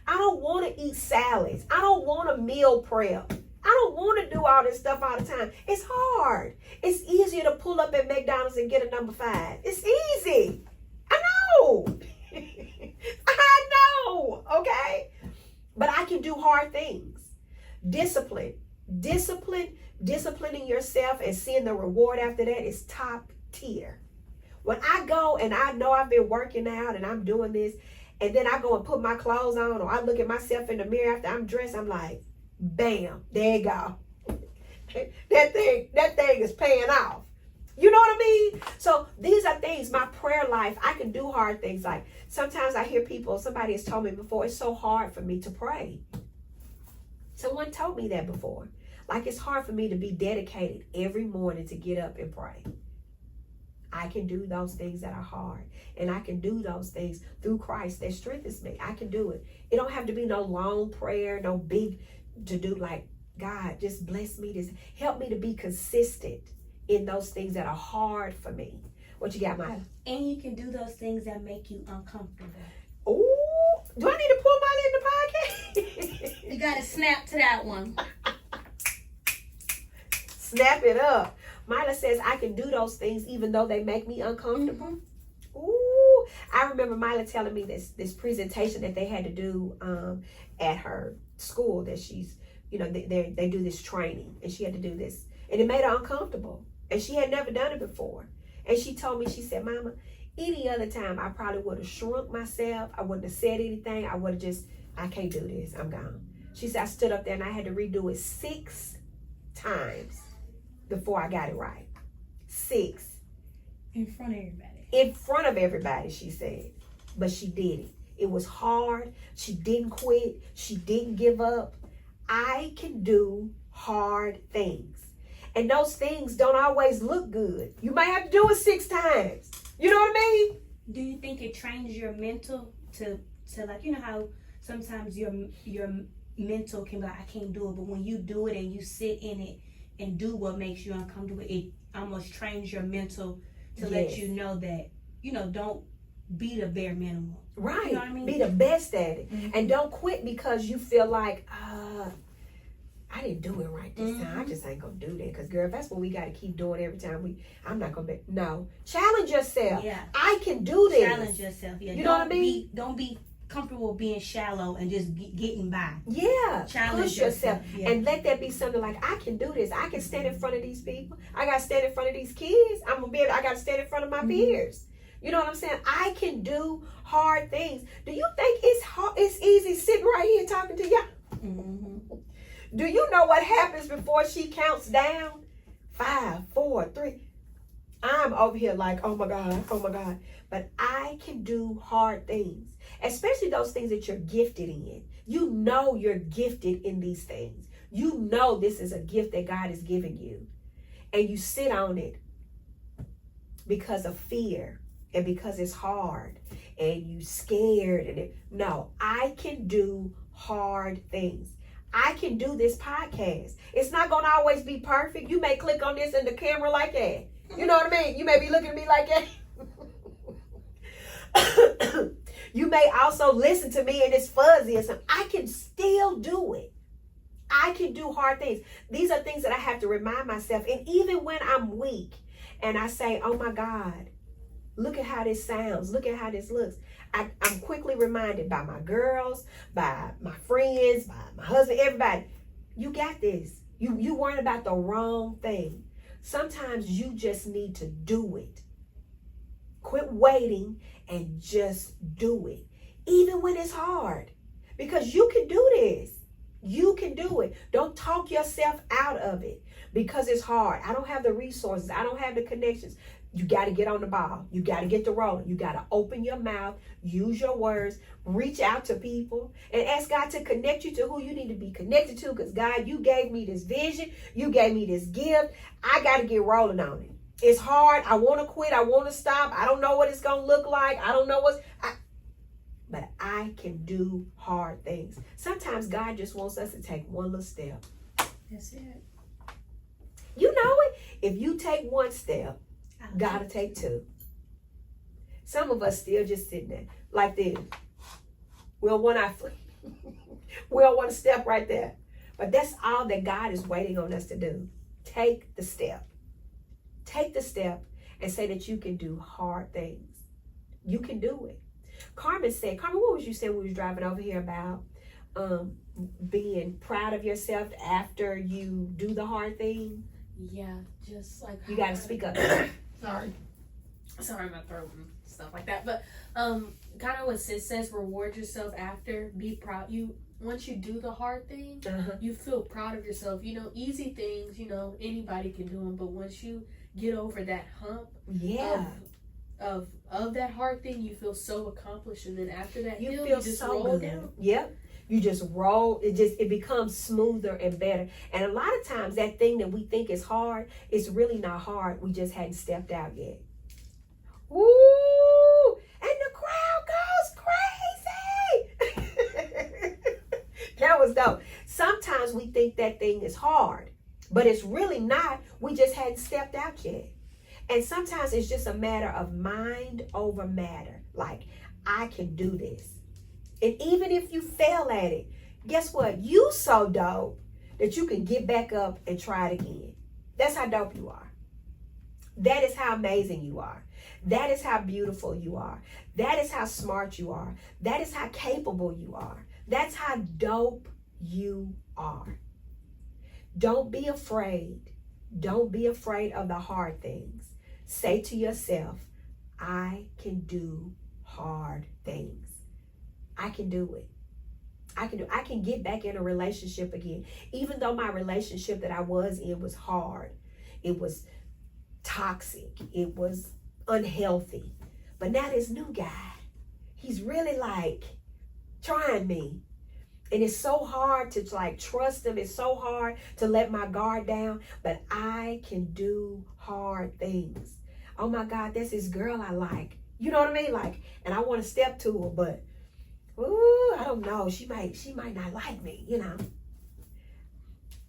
I don't want to eat salads. I don't want to meal prep. I don't want to do all this stuff all the time. It's hard. It's easier to pull up at McDonald's and get a number 5. It's easy. I know. I know. Okay? But I can do hard things. Disciplining yourself and seeing the reward after that is top tier. When I go and I know I've been working out and I'm doing this, and then I go and put my clothes on, or I look at myself in the mirror after I'm dressed, I'm like, bam, there you go. That thing is paying off. You know what I mean? So these are things, my prayer life, I can do hard things. Like sometimes I hear people, somebody has told me before, it's so hard for me to pray. Someone told me that before. Like it's hard for me to be dedicated every morning to get up and pray. I can do those things that are hard. And I can do those things through Christ that strengthens me. I can do it. It don't have to be no long prayer, no big to do, like, God, just bless me. This help me to be consistent in those things that are hard for me. What you got, Maya?
And you can do those things that make you uncomfortable.
Oh, do I need to pull Maya in the podcast?
You got to snap to that one.
Snap it up. Mila says, I can do those things even though they make me uncomfortable. Mm-hmm. Ooh, I remember Mila telling me this presentation that they had to do at her school that she's, you know, they do this training and she had to do this. And it made her uncomfortable. And she had never done it before. And she told me, she said, Mama, any other time I probably would have shrunk myself. I wouldn't have said anything. I would have just, I can't do this. I'm gone. She said, I stood up there and I had to redo it 6 times before I got it right. 6.
In front of everybody.
In front of everybody, she said. But she did it. It was hard. She didn't quit. She didn't give up. I can do hard things. And those things don't always look good. You might have to do it 6 times. You know what I mean?
Do you think it trains your mental to like, you know how sometimes your mental can be like, I can't do it, but when you do it and you sit in it and do what makes you uncomfortable, it almost trains your mental to let you know that, don't be the bare minimum.
Right.
You know what I mean?
Be the best at it.
Mm-hmm.
And don't quit because you feel like, I didn't do it right this time. I just ain't gonna do that. Because, girl, if that's what we got to keep doing every time, I'm not gonna be. No. Challenge yourself.
Yeah.
I can do this.
Challenge yourself. Yeah.
You know what I mean?
Don't be comfortable being shallow and just getting by.
Yeah.
Challenge
Push yourself.
Yeah.
And let that be something like, I can do this. I can stand in front of these people. I got to stand in front of these kids. I got to stand in front of my peers. You know what I'm saying? I can do hard things. Do you think it's easy sitting right here talking to y'all?
Mm-hmm.
Do you know what happens before she counts down? 5, 4, 3. I'm over here like, oh my God. But I can do hard things, especially those things that you're gifted in. You know you're gifted in these things. You know this is a gift that God has given you. And you sit on it because of fear and because it's hard and you scared. No, I can do hard things. I can do this podcast. It's not going to always be perfect. You may click on this in the camera like that. You know what I mean? You may be looking at me like that. You may also listen to me and it's fuzzy or something. I can still do it. I can do hard things. These are things that I have to remind myself. And even when I'm weak and I say, oh my God, look at how this sounds. Look at how this looks. I'm quickly reminded by my girls, by my friends, by my husband, everybody. You got this. You worrying about the wrong thing. Sometimes you just need to do it. Quit waiting and just do it. Even when it's hard. Because you can do this. You can do it. Don't talk yourself out of it because it's hard. I don't have the resources. I don't have the connections. You got to get on the ball. You got to get the rolling. You got to open your mouth, use your words, reach out to people, and ask God to connect you to who you need to be connected to. Because God, you gave me this vision. You gave me this gift. I got to get rolling on it. It's hard. I want to quit. I want to stop. I don't know what it's going to look like. I don't know but I can do hard things. Sometimes God just wants us to take one little step.
That's it.
You know it. If you take one step, God will take 2. Some of us still just sitting there like this. We don't want to step right there. But that's all that God is waiting on us to do. Take the step. Take the step and say that you can do hard things. You can do it. Carmen, what was you saying when we was driving over here about being proud of yourself after you do the hard thing?
Yeah, just like
you got to speak up.
Sorry, my throat and stuff like that. But kind of what Sis says, reward yourself after. Be proud. Once you do the hard thing, you feel proud of yourself. Easy things, anybody can do them. But once you get over that hump, of that hard thing, you feel so accomplished, and then after that
you
just
so
roll
good.
down.
Yep. You just roll. It becomes smoother and better. And a lot of times that thing that we think is hard, it's really not hard. We just hadn't stepped out yet. Woo! And the crowd goes crazy. That was dope. Sometimes we think that thing is hard, but it's really not. We just hadn't stepped out yet. And sometimes it's just a matter of mind over matter. Like, I can do this. And even if you fail at it, guess what? You so dope that you can get back up and try it again. That's how dope you are. That is how amazing you are. That is how beautiful you are. That is how smart you are. That is how capable you are. That's how dope you are. Don't be afraid. Don't be afraid of the hard things. Say to yourself, I can do hard things. I can do it. I can get back in a relationship again. Even though my relationship that I was in was hard. It was toxic. It was unhealthy. But now this new guy, he's really like trying me. And it's so hard to like trust him. It's so hard to let my guard down. But I can do hard things. Oh my God, that's this girl I like. You know what I mean? Like, and I want to step to her, but ooh, I don't know. She might not like me, you know.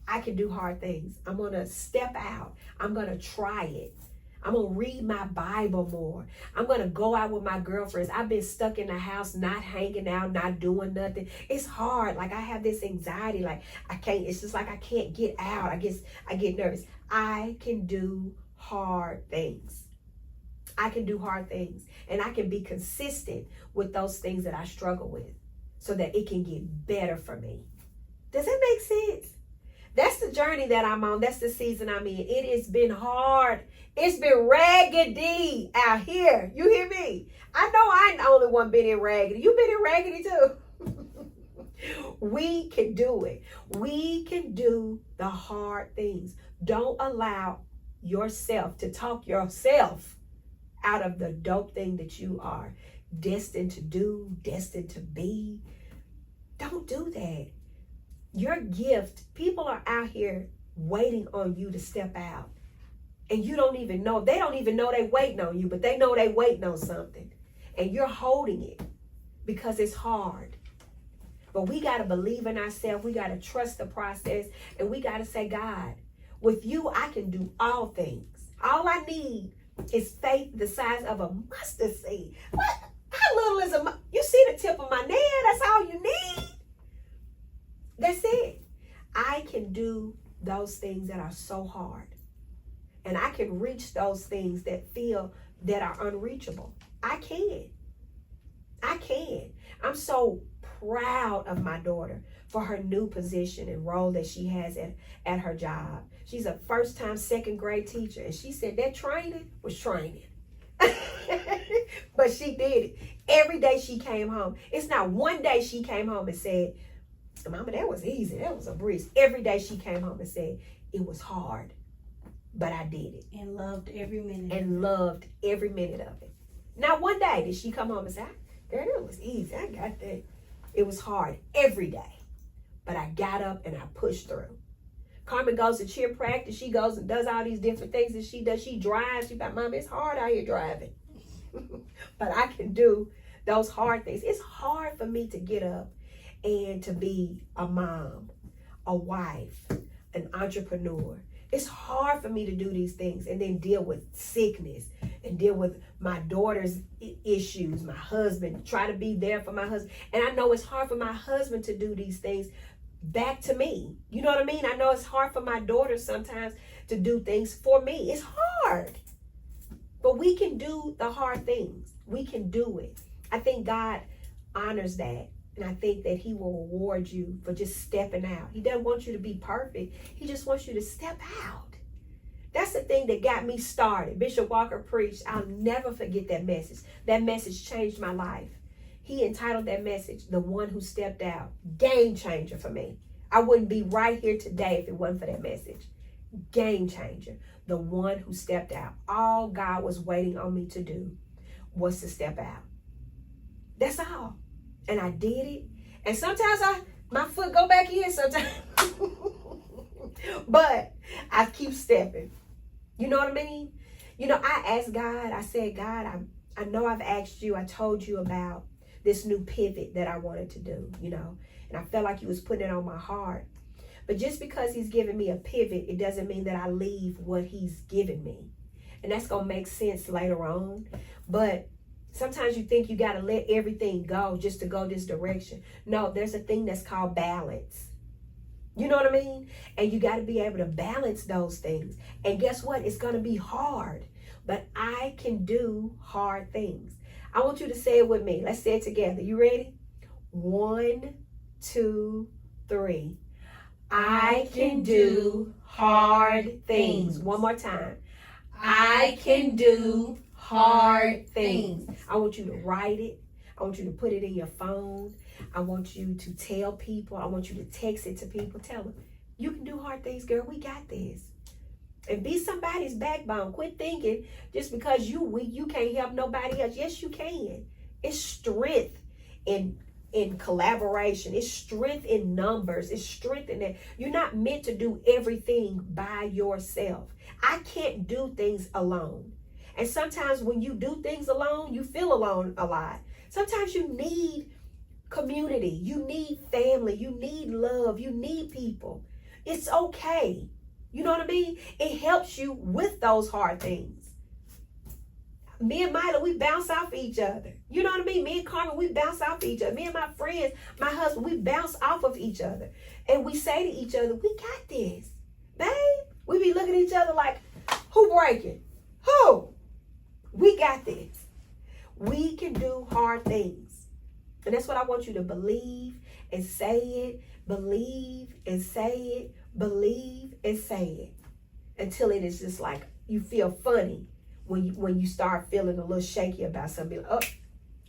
I can do hard things. I'm going to step out. I'm going to try it. I'm going to read my Bible more. I'm going to go out with my girlfriends. I've been stuck in the house, not hanging out, not doing nothing. It's hard. Like I have this anxiety. Like it's just like I can't get out. I get nervous. I can do hard things. I can do hard things. And I can be consistent with those things that I struggle with so that it can get better for me. Does that make sense? That's the journey that I'm on. That's the season I'm in. It has been hard. It's been raggedy out here. You hear me? I know I ain't the only one been in raggedy. You been in raggedy too. We can do it. We can do the hard things. Don't allow yourself to talk yourself out of the dope thing that you are destined to do, destined to be. Don't do that. Your gift, people are out here waiting on you to step out. And you don't even know. They don't even know they waiting on you, but they know they waiting on something. And you're holding it because it's hard. But we got to believe in ourselves. We got to trust the process. And we got to say, God, with you, I can do all things. All I need is faith the size of a mustard seed. What? How little is you see the tip of my nail? That's all you need. That's it. I can do those things that are so hard. And I can reach those things that feel that are unreachable. I can. I'm so proud of my daughter for her new position and role that she has at her job. She's a first-time second grade teacher. And she said that training was training. But she did it. Every day she came home. It's not one day she came home and said, Mama, that was easy. That was a breeze. Every day she came home and said, it was hard, but I did it.
And loved every minute.
And loved every minute of it. Not one day did she come home and say, girl, that was easy. I got that. It was hard every day, but I got up and I pushed through. Carmen goes to cheer practice. She goes and does all these different things that she does. She drives. She's like, Mom, it's hard out here driving. But I can do those hard things. It's hard for me to get up and to be a mom, a wife, an entrepreneur. It's hard for me to do these things and then deal with sickness and deal with my daughter's issues, my husband, try to be there for my husband. And I know it's hard for my husband to do these things back to me. You know what I mean? I know it's hard for my daughter sometimes to do things for me. It's hard. But we can do the hard things. We can do it. I think God honors that. And I think that he will reward you for just stepping out. He doesn't want you to be perfect. He just wants you to step out. That's the thing that got me started. Bishop Walker preached. I'll never forget that message. That message changed my life. He entitled that message, The One Who Stepped Out. Game changer for me. I wouldn't be right here today if it wasn't for that message. Game changer. The one who stepped out. All God was waiting on me to do was to step out. That's all. And I did it. And sometimes my foot go back in sometimes. But I keep stepping. You know what I mean? You know, I asked God, I said, God, I know I've asked you, I told you about this new pivot that I wanted to do, you know, and I felt like he was putting it on my heart. But just because he's giving me a pivot, it doesn't mean that I leave what he's given me. And that's going to make sense later on. But sometimes you think you got to let everything go just to go this direction. No, there's a thing that's called balance. You know what I mean? And you got to be able to balance those things. And guess what? It's going to be hard. But I can do hard things. I want you to say it with me. Let's say it together. You ready? 1, 2, 3. I can do hard things. One more time. I can do hard things. I want you to write it. I want you to put it in your phone. I want you to tell people. I want you to text it to people. Tell them, you can do hard things, girl. We got this. And be somebody's backbone. Quit thinking just because you can't help nobody else. Yes, you can. It's strength in collaboration. It's strength in numbers. It's strength in that. You're not meant to do everything by yourself. I can't do things alone. And sometimes when you do things alone, you feel alone a lot. Sometimes you need community. You need family. You need love. You need people. It's okay. You know what I mean? It helps you with those hard things. Me and Mila, we bounce off each other. You know what I mean? Me and Carmen, we bounce off each other. Me and my friends, my husband, we bounce off of each other. And we say to each other, we got this. Babe, we be looking at each other like, who breaking? Who? We got this. We can do hard things. And that's what I want you to believe and say it. Believe and say it. Believe and say it. Until it is just like you feel funny when you start feeling a little shaky about something. Oh,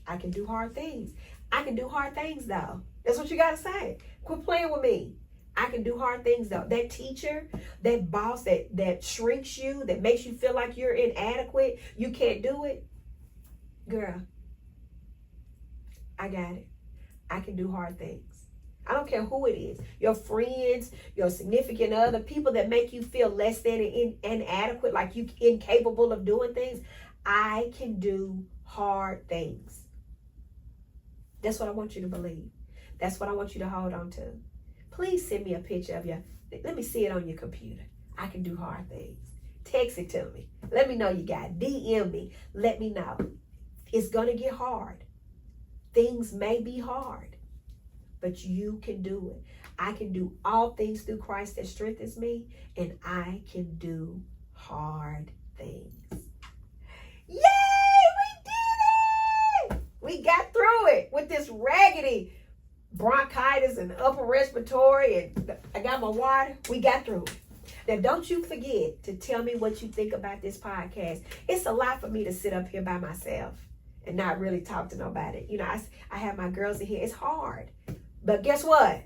I can do hard things. I can do hard things though. That's what you got to say. Quit playing with me. I can do hard things though. That teacher, that boss that shrinks you, that makes you feel like you're inadequate, you can't do it. Girl, I got it. I can do hard things. I don't care who it is. Your friends, your significant other, people that make you feel less than and inadequate, like you incapable of doing things. I can do hard things. That's what I want you to believe. That's what I want you to hold on to. Please send me a picture of you. Let me see it on your computer. I can do hard things. Text it to me. Let me know you got it. DM me. Let me know. It's going to get hard. Things may be hard, but you can do it. I can do all things through Christ that strengthens me, and I can do hard things. Yay! We did it! We got through it with this raggedy bronchitis and upper respiratory, and I got my water. We got through it. Now, don't you forget to tell me what you think about this podcast. It's a lot for me to sit up here by myself and not really talk to nobody. You know, I have my girls in here. It's hard. But guess what?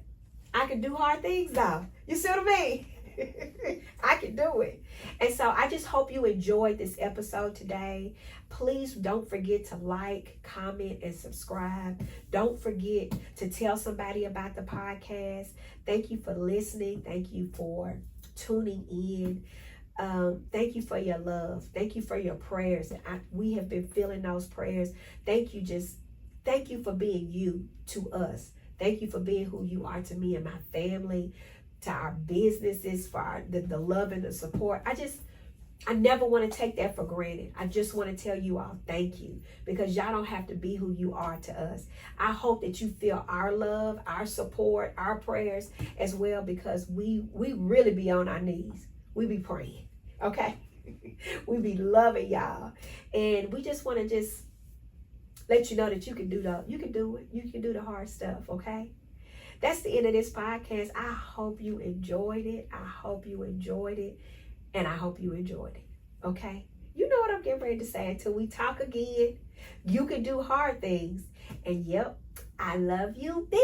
I can do hard things though. You see what I mean? I can do it. And so I just hope you enjoyed this episode today. Please don't forget to like, comment, and subscribe. Don't forget to tell somebody about the podcast. Thank you for listening. Thank you for tuning in. Thank you for your love. Thank you for your prayers. We have been feeling those prayers. Thank you for being you to us. Thank you for being who you are to me and my family, to our businesses, for the love and the support. I never want to take that for granted. I just want to tell you all thank you, because y'all don't have to be who you are to us. I hope that you feel our love, our support, our prayers as well, because we really be on our knees. We be praying, okay? We be loving y'all. And we just want to let you know that you can do it. You can do the hard stuff, okay? That's the end of this podcast. I hope you enjoyed it. I hope you enjoyed it. And I hope you enjoyed it, okay? You know what I'm getting ready to say. Until we talk again, you can do hard things. And yep, I love you, big.